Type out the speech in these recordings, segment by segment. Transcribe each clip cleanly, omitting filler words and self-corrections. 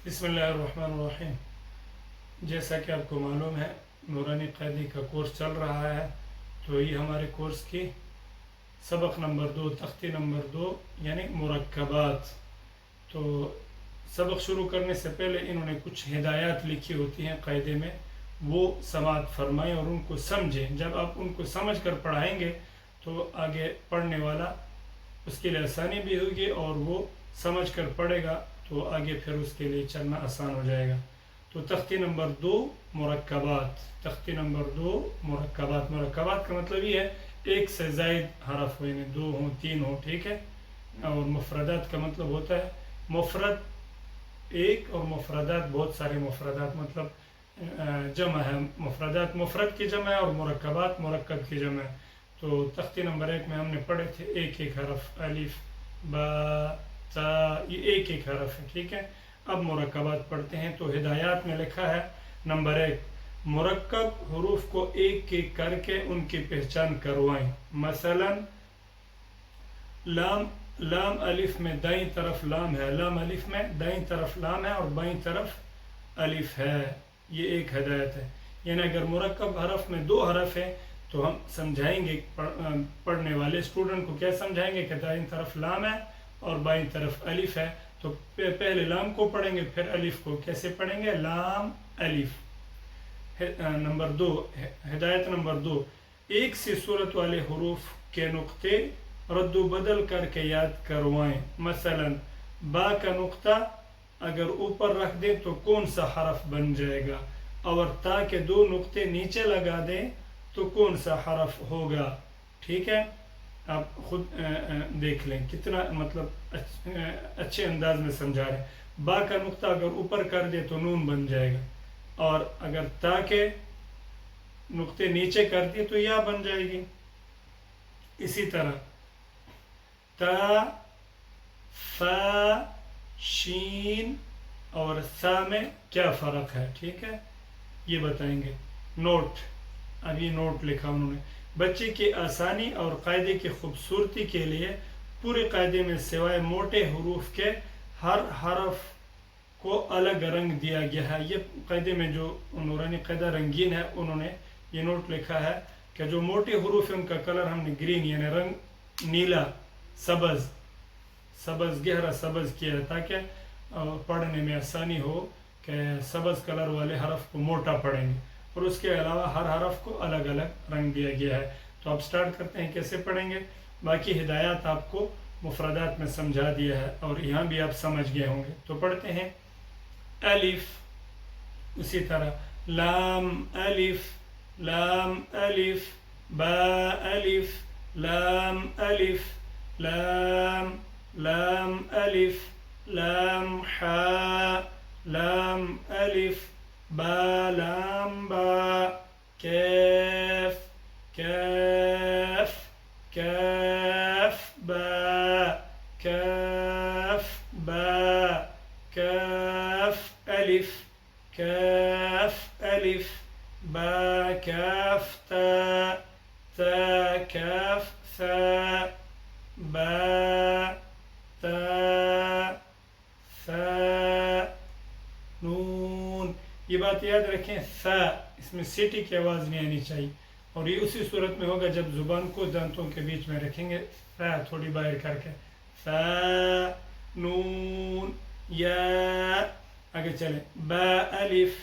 بسم اللہ الرحمن الرحیم۔ جیسا کہ آپ کو معلوم ہے نورانی قیدی کا کورس چل رہا ہے، تو یہ ہمارے کورس کی سبق نمبر 2 تختی نمبر 2 یعنی مرکبات۔ تو سبق شروع کرنے سے پہلے انہوں نے کچھ ہدایات لکھی ہوتی ہیں قاعدے میں، وہ سماعت فرمائیں اور ان کو سمجھیں۔ جب آپ ان کو سمجھ کر پڑھائیں گے تو آگے پڑھنے والا اس کے لیے آسانی بھی ہوگی، اور وہ سمجھ کر پڑھے گا تو آگے پھر اس کے لیے چلنا آسان ہو جائے گا۔ تو تختی نمبر 2 مرکبات، تختی نمبر 2 مرکبات۔ مرکبات کا مطلب یہ ہے ایک سے زائد حرف ہو، یعنی 2 ہوں 3 ہوں، ٹھیک ہے۔ اور مفردات کا مطلب ہوتا ہے مفرد ایک، اور مفردات بہت سارے مفردات، مطلب جمع ہے۔ مفردات مفرد کی جمع ہے اور مرکبات مرکب کی جمع ہے۔ تو تختی نمبر 1 میں ہم نے پڑھے تھے ایک ایک حرف، الف با تا، یہ ایک ایک حرف ہے، ٹھیک ہے۔ اب مرکبات پڑھتے ہیں۔ تو ہدایات میں لکھا ہے نمبر 1، مرکب حروف کو ایک ایک کر کے ان کی پہچان کروائیں۔ مثلا لام الف میں دائیں طرف لام ہے، لام الف میں دائیں طرف لام ہے اور بائیں طرف الف ہے، یہ ایک ہدایت ہے۔ یعنی اگر مرکب حرف میں 2 حرف ہیں تو ہم سمجھائیں گے، پڑھنے والے اسٹوڈنٹ کو کیا سمجھائیں گے کہ دائیں طرف لام ہے اور بائیں طرف الف ہے، تو پہلے لام کو پڑھیں گے پھر الف کو۔ کیسے پڑھیں گے؟ لام الف۔ نمبر 2، ہدایت نمبر 2، ایک سی صورت والے حروف کے نقطے رد و بدل کر کے یاد کروائیں۔ مثلا با کا نقطہ اگر اوپر رکھ دیں تو کون سا حرف بن جائے گا، اور تا کے 2 نقطے نیچے لگا دیں تو کون سا حرف ہوگا، ٹھیک ہے۔ آپ خود دیکھ لیں کتنا مطلب اچھے انداز میں سمجھا رہے ہیں۔ با کا نقطہ اگر اوپر کر دے تو نون بن جائے گا، اور اگر تا کے نقطے نیچے کر دیے تو یا بن جائے گی۔ اسی طرح تا، فا، شین اور سا میں کیا فرق ہے، ٹھیک ہے، یہ بتائیں گے۔ نوٹ، اب یہ نوٹ لکھا انہوں نے، بچے کی آسانی اور قاعدے کی خوبصورتی کے لیے پورے قاعدے میں سوائے موٹے حروف کے ہر حرف کو الگ رنگ دیا گیا ہے۔ یہ قاعدے میں جو نورانی قاعدہ رنگین ہے، انہوں نے یہ نوٹ لکھا ہے کہ جو موٹے حروف ہیں ان کا کلر ہم نے گرین یعنی رنگ نیلا، سبز گہرا سبز کیا ہے تاکہ پڑھنے میں آسانی ہو کہ سبز کلر والے حرف کو موٹا پڑھیں گے، اور اس کے علاوہ ہر حرف کو الگ الگ رنگ دیا گیا ہے۔ تو آپ سٹارٹ کرتے ہیں کیسے پڑھیں گے۔ باقی ہدایات آپ کو مفردات میں سمجھا دیا ہے اور یہاں بھی آپ سمجھ گئے ہوں گے۔ تو پڑھتے ہیں الف، اسی طرح لام الف، لام الف، با الف، لام الف، لام الف، لام حا، لام الف، با لام با، کیف کیف کیف با، کیف با، کیف الف، کیف الف، با کیف تا، تا کیف ثا، با تا ثا نون۔ یہ بات یاد رکھیں، ثا اس میں سیٹی کی آواز نہیں آنی چاہیے، اور یہ اسی صورت میں ہوگا جب زبان کو دانتوں کے بیچ میں رکھیں گے، ثا تھوڑی باہر کر کے، ثا نون یا۔ آگے چلیں، با الف،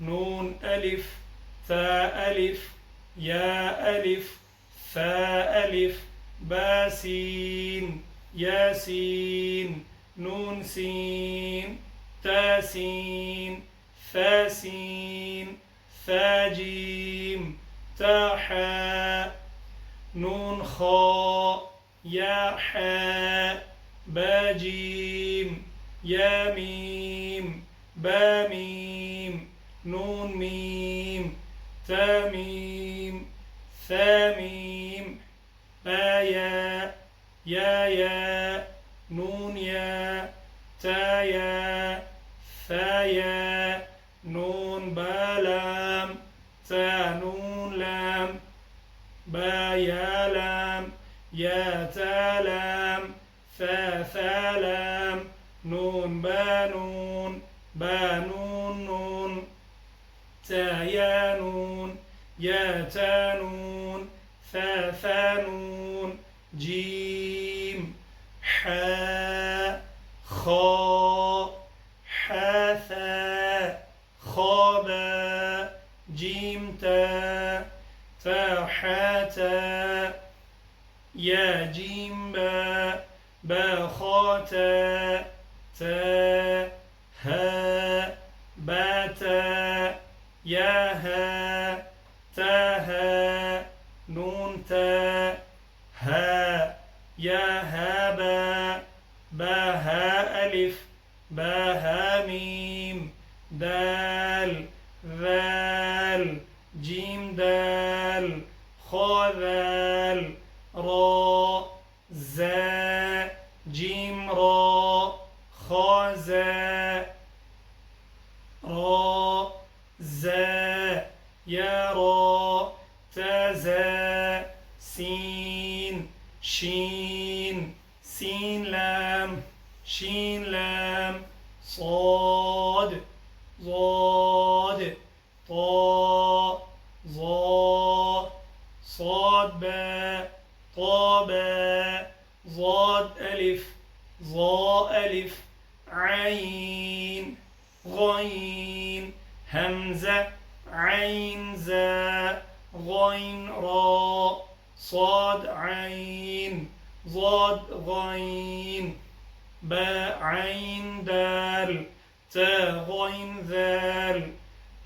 نون الف، ثا الف، یا الف، ثا الف، با سین، یا سین، نون سین، تا سین، ثا سین، ثا جیم، تا حا، نون خا، یا حا، با جیم، یا میم، با میم، نون میم، تا میم، ثا میم، با یا، یا نون یا، تا یا، ثا یا، نون با لام، تا نون لام، با یا لام، یا تا لام، ثا ثا لام، نون با نون، با نون نون تا يا نون يا تا نون ثا ثا نون جيم حا خا حا ثا خا با جيم تا تا حا تا يا جيم با با خا تا تا ها با تا يا ها تا ها نون تا ها يا ها با با ها ألف با ها ميم دال ذال جيم دال خا ذال را زا جيم را خا زا را زا يا را تا زا سين شين سين لام شين لام صاد ضاد طا ظا صاد با طا با ضاد ألف ظا ألف عين غين همزة عين زا غين را صاد عين ضاد غين با عين دال تا غين ذال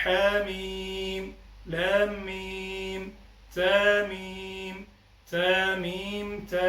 حاميم لام ميم تاميم تاميم تا।